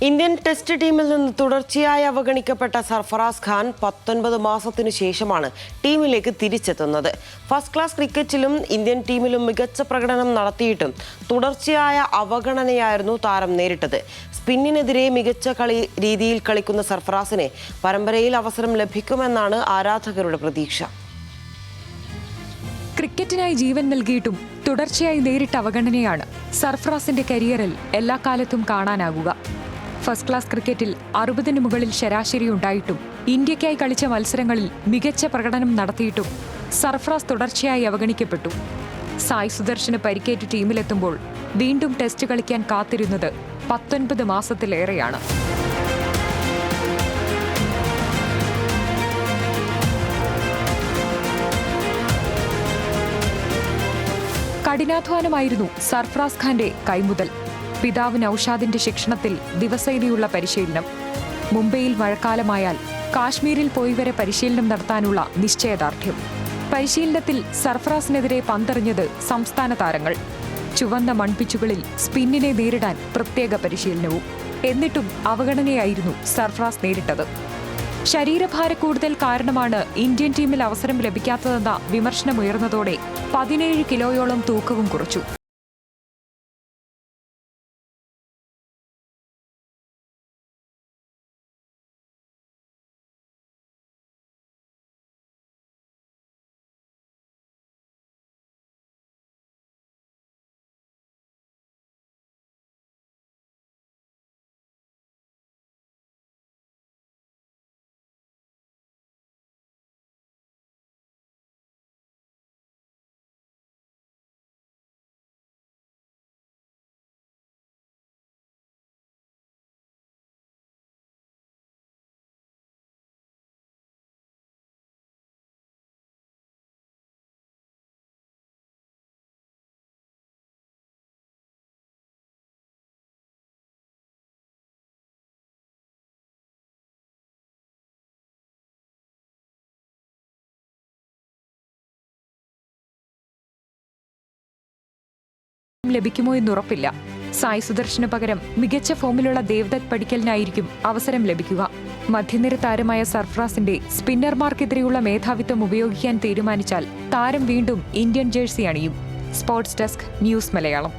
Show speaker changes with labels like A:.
A: Indian test ടീമിൽ നിന്ന് തുടർച്ചയായി അവഗണിക്കപ്പെട്ട സർഫറാസ് ഖാൻ 19 മാസത്തിനു ശേഷമാണ് ടീമിലേക്ക് തിരിച്ചെത്തുന്നത്. ഫസ്റ്റ് ക്ലാസ് ക്രിക്കറ്റിലും ഇന്ത്യൻ ടീമിലും മികച്ച പ്രകടനം നടത്തിയിട്ടും തുടർച്ചയായ അവഗണനയായിരുന്നു താരം നേരിട്ടത്. സ്പിന്നിനെതിരെ മികച്ച രീതിയിൽ കളിക്കുന്ന സർഫറാസിനെ പരമ്പരയിൽ അവസരം ലഭിക്കുമെന്നാണ് ആരാധകരുടെ പ്രതീക്ഷ.
B: ക്രിക്കറ്റിനായി ജീവൻ നൽകിയിട്ടും തുടർച്ചയായി നേരിട്ട അവഗണനയാണ് സർഫറാസിന്റെ കരിയറിൽ എല്ലാ കാലത്തും കാണാനാകുക. ഫസ്റ്റ് ക്ലാസ് ക്രിക്കറ്റിൽ 60-ന് മുകളിൽ ശരാശരി ഉണ്ടായിട്ടും ഇന്ത്യയ്ക്കായി കളിച്ച മത്സരങ്ങളിൽ മികച്ച പ്രകടനം നടത്തിയിട്ടും സർഫറാസ് തുടർച്ചയായി അവഗണിക്കപ്പെട്ടു. സായ് സുദർശന് പരിക്കേറ്റ് ടീമിലെത്തുമ്പോൾ വീണ്ടും ടെസ്റ്റ് കളിക്കാൻ കാത്തിരുന്നത് 19 മാസത്തിലേറെയാണ്. കഠിനാധ്വാനമായിരുന്നു സർഫറാസ് ഖാന്റെ കൈമുതൽ. പിതാവ് നൌഷാദിന്റെ ശിക്ഷണത്തിൽ ദിവസേനയുള്ള പരിശീലനം. മുംബൈയിൽ മഴക്കാലമായാൽ കാശ്മീരിൽ പോയി വരെ പരിശീലനം നടത്താനുള്ള നിശ്ചയദാർഢ്യം. പരിശീലനത്തിൽ സർഫറാസിനെതിരെ പന്തെറിഞ്ഞത് സംസ്ഥാന താരങ്ങൾ. ചുവന്ന മൺപിച്ചുകളിൽ സ്പിന്നിനെ നേരിടാൻ പ്രത്യേക പരിശീലനവും. എന്നിട്ടും അവഗണനയായിരുന്നു സർഫറാസ് നേരിട്ടത്. ശരീരഭാരക്കൂടുതൽ കാരണമാണ് ഇന്ത്യൻ ടീമിൽ അവസരം ലഭിക്കാത്തതെന്ന വിമർശനമുയർന്നതോടെ 17 കിലോയോളം തൂക്കവും കുറച്ചു. ലഭിക്കുമോ എന്നുറപ്പില്ല. സായ് സുദർശന് പകരം മികച്ച ഫോമിലുള്ള ദേവ്ദത്ത് പടിക്കലിനായിരിക്കും അവസരം ലഭിക്കുക. മധ്യനിര താരമായ സർഫറാസിന്റെ സ്പിന്നർമാർക്കെതിരെയുള്ള മേധാവിത്വം ഉപയോഗിക്കാൻ തീരുമാനിച്ചാൽ താരം വീണ്ടും ഇന്ത്യൻ ജേഴ്സി അണിയും. Sports desk, news Malayalam.